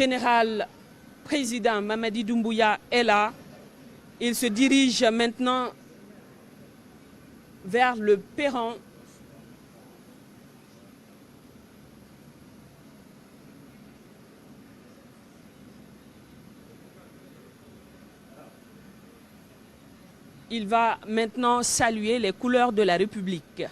général président Mamadi Doumbouya est là. Il se dirige maintenant vers le perron. Il va maintenant saluer les couleurs de la République.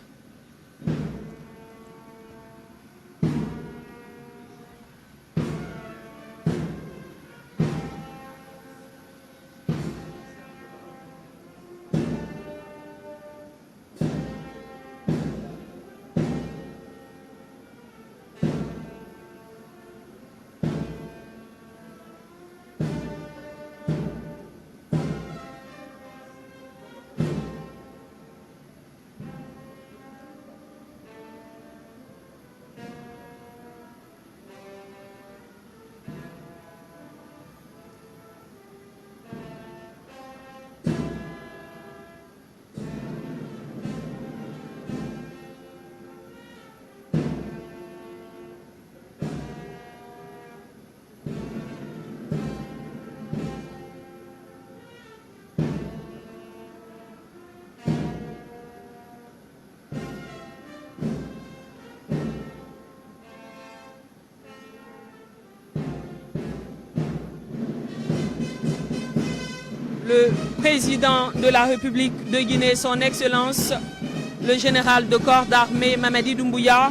Le président de la République de Guinée, son Excellence, le général de corps d'armée Mamadi Doumbouya,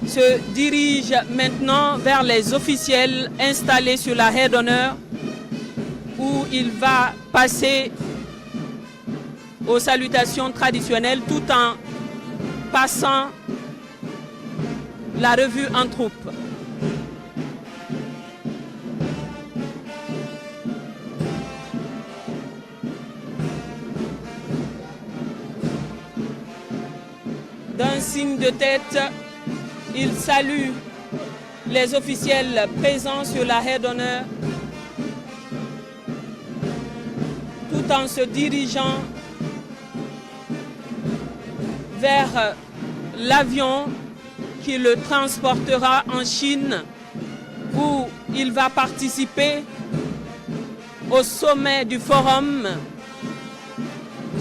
se dirige maintenant vers les officiels installés sur la haie d'honneur où il va passer aux salutations traditionnelles tout en passant la revue en troupe. D'un signe de tête, il salue les officiels présents sur la haie d'honneur tout en se dirigeant vers l'avion qui le transportera en Chine où il va participer au sommet du forum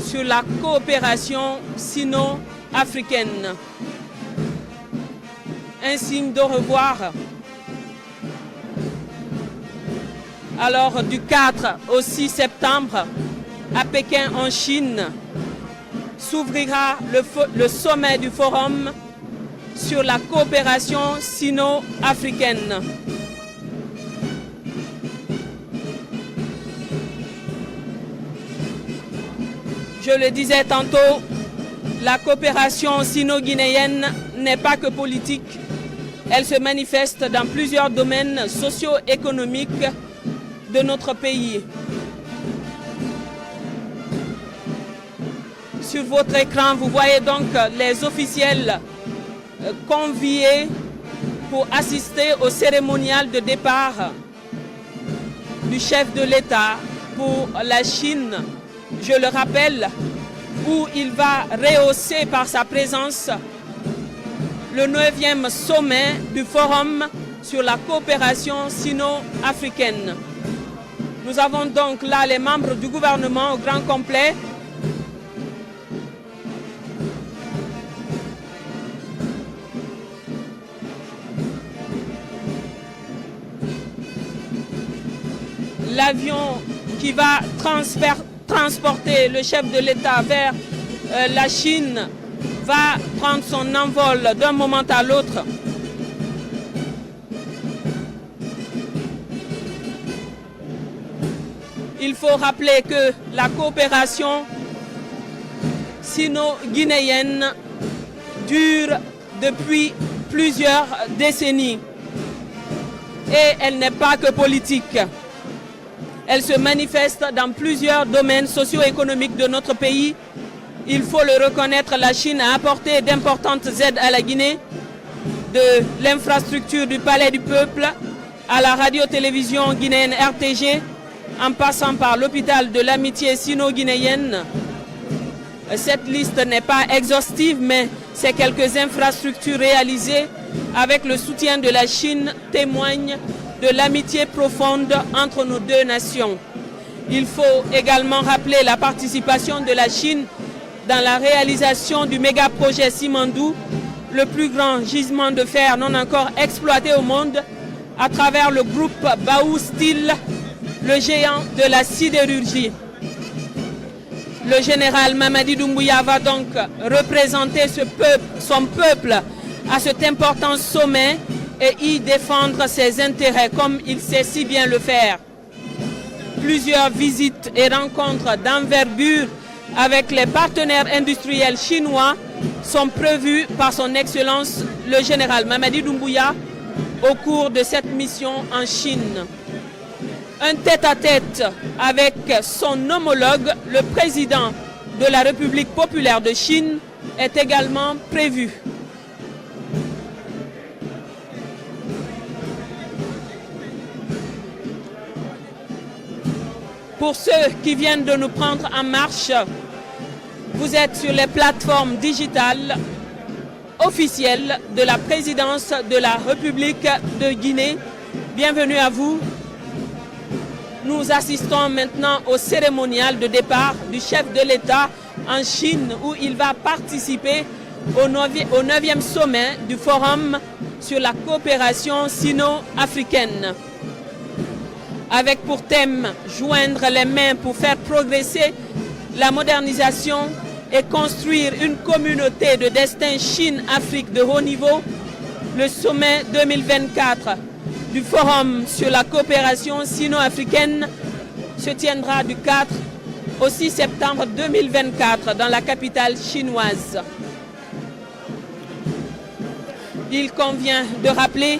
sur la coopération sino-africaine. Un signe de revoir. Alors du 4 au 6 septembre, à Pékin en Chine, s'ouvrira le sommet du forum sur la coopération sino-africaine. Je le disais tantôt, la coopération sino-guinéenne n'est pas que politique. Elle se manifeste dans plusieurs domaines socio-économiques de notre pays. Sur votre écran, vous voyez donc les officiels conviés pour assister au cérémonial de départ du chef de l'État pour la Chine, je le rappelle, où il va rehausser par sa présence le 9e sommet du Forum sur la coopération sino-africaine. Nous avons donc là les membres du gouvernement au grand complet. L'avion qui va transporter le chef de l'État vers la Chine va prendre son envol d'un moment à l'autre. Il faut rappeler que la coopération sino-guinéenne dure depuis plusieurs décennies et elle n'est pas que politique. Elle se manifeste dans plusieurs domaines socio-économiques de notre pays. Il faut le reconnaître, la Chine a apporté d'importantes aides à la Guinée, de l'infrastructure du Palais du Peuple à la radio-télévision guinéenne RTG, en passant par l'hôpital de l'amitié sino-guinéenne. Cette liste n'est pas exhaustive, mais ces quelques infrastructures réalisées avec le soutien de la Chine témoignent de l'amitié profonde entre nos deux nations. Il faut également rappeler la participation de la Chine dans la réalisation du méga-projet Simandou, le plus grand gisement de fer non encore exploité au monde, à travers le groupe Baowu Steel, le géant de la sidérurgie. Le général Mamadi Doumbouya va donc représenter son peuple à cet important sommet et y défendre ses intérêts comme il sait si bien le faire. Plusieurs visites et rencontres d'envergure avec les partenaires industriels chinois sont prévues par son Excellence le général Mamadi Doumbouya au cours de cette mission en Chine. Un tête-à-tête avec son homologue, le président de la République populaire de Chine, est également prévu. Pour ceux qui viennent de nous prendre en marche, vous êtes sur les plateformes digitales officielles de la présidence de la République de Guinée. Bienvenue à vous. Nous assistons maintenant au cérémonial de départ du chef de l'État en Chine où il va participer au 9e sommet du Forum sur la coopération sino-africaine. Avec pour thème « Joindre les mains pour faire progresser la modernisation et construire une communauté de destin Chine-Afrique de haut niveau », le sommet 2024 du Forum sur la coopération sino-africaine se tiendra du 4 au 6 septembre 2024 dans la capitale chinoise. Il convient de rappeler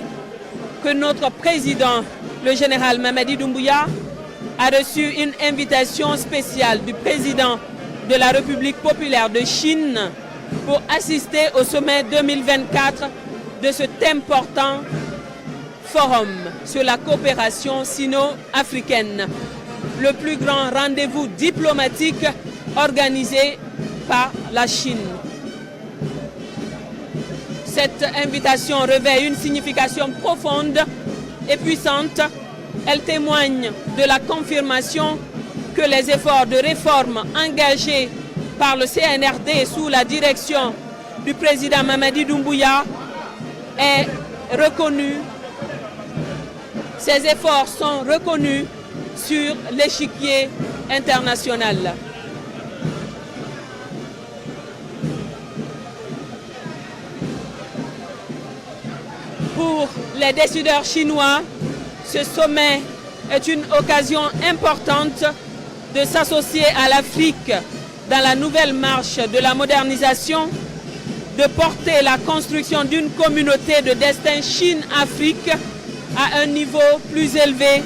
que notre président, le général Mamadi Doumbouya, a reçu une invitation spéciale du président de la République populaire de Chine pour assister au sommet 2024 de cet important Forum sur la coopération sino-africaine, le plus grand rendez-vous diplomatique organisé par la Chine. Cette invitation revêt une signification profonde et puissante. Elle témoigne de la confirmation que les efforts de réforme engagés par le CNRD sous la direction du président Mamadi Doumbouya est reconnu. Ces efforts sont reconnus sur l'échiquier international. Pour les décideurs chinois, ce sommet est une occasion importante de s'associer à l'Afrique dans la nouvelle marche de la modernisation, de porter la construction d'une communauté de destin Chine-Afrique à un niveau plus élevé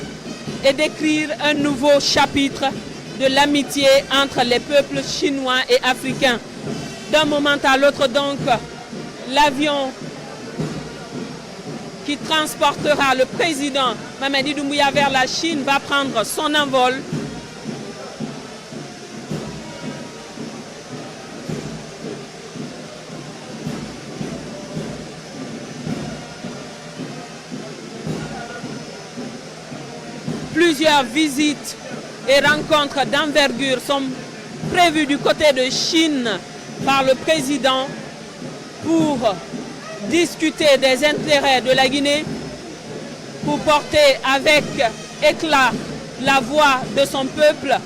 et d'écrire un nouveau chapitre de l'amitié entre les peuples chinois et africains. D'un moment à l'autre donc, l'avion qui transportera le président Mamadi Doumbouya vers la Chine va prendre son envol. Plusieurs visites et rencontres d'envergure sont prévues du côté de Chine par le président pour discuter des intérêts de la Guinée, pour porter avec éclat la voix de son peuple.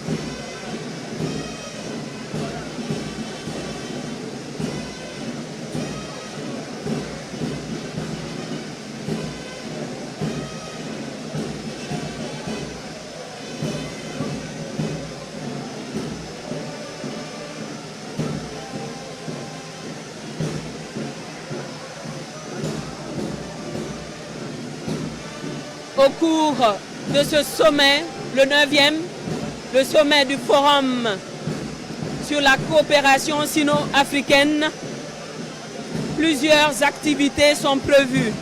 Au cours de ce sommet, le 9e, le sommet du Forum sur la coopération sino-africaine, plusieurs activités sont prévues.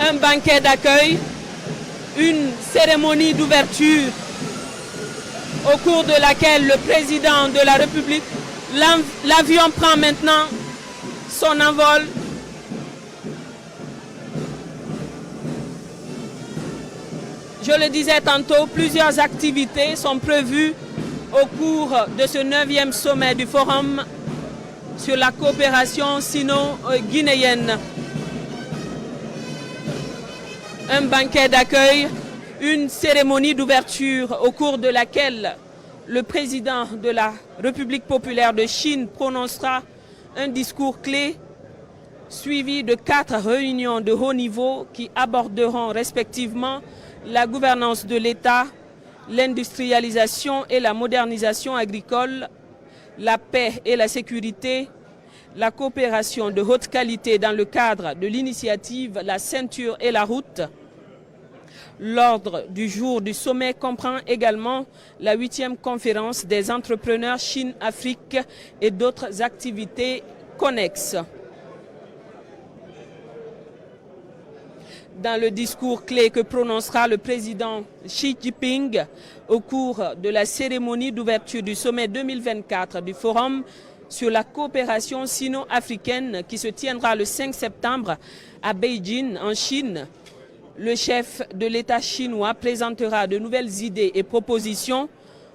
Un banquet d'accueil, une cérémonie d'ouverture au cours de laquelle le président de la République, l'avion prend maintenant son envol Je le disais tantôt, plusieurs activités sont prévues au cours de ce 9e sommet du Forum sur la coopération sino-guinéenne. Un banquet d'accueil, une cérémonie d'ouverture au cours de laquelle le président de la République populaire de Chine prononcera un discours clé suivi de 4 réunions de haut niveau qui aborderont respectivement la gouvernance de l'État, l'industrialisation et la modernisation agricole, la paix et la sécurité, la coopération de haute qualité dans le cadre de l'initiative La ceinture et la route. L'ordre du jour du sommet comprend également la 8e conférence des entrepreneurs Chine-Afrique et d'autres activités connexes. Dans le discours clé que prononcera le président Xi Jinping au cours de la cérémonie d'ouverture du sommet 2024 du Forum sur la coopération sino-africaine qui se tiendra le 5 septembre à Beijing, en Chine, le chef de l'État chinois présentera de nouvelles idées et propositions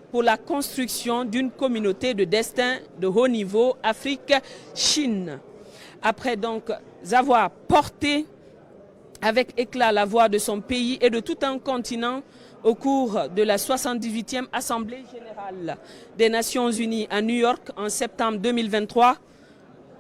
pour la construction d'une communauté de destin de haut niveau Afrique-Chine. Après donc avoir porté avec éclat la voix de son pays et de tout un continent au cours de la 78e Assemblée générale des Nations unies à New York en septembre 2023,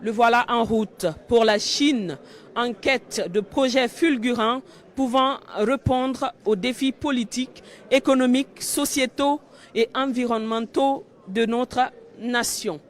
le voilà en route pour la Chine, en quête de projets fulgurants pouvant répondre aux défis politiques, économiques, sociétaux et environnementaux de notre nation.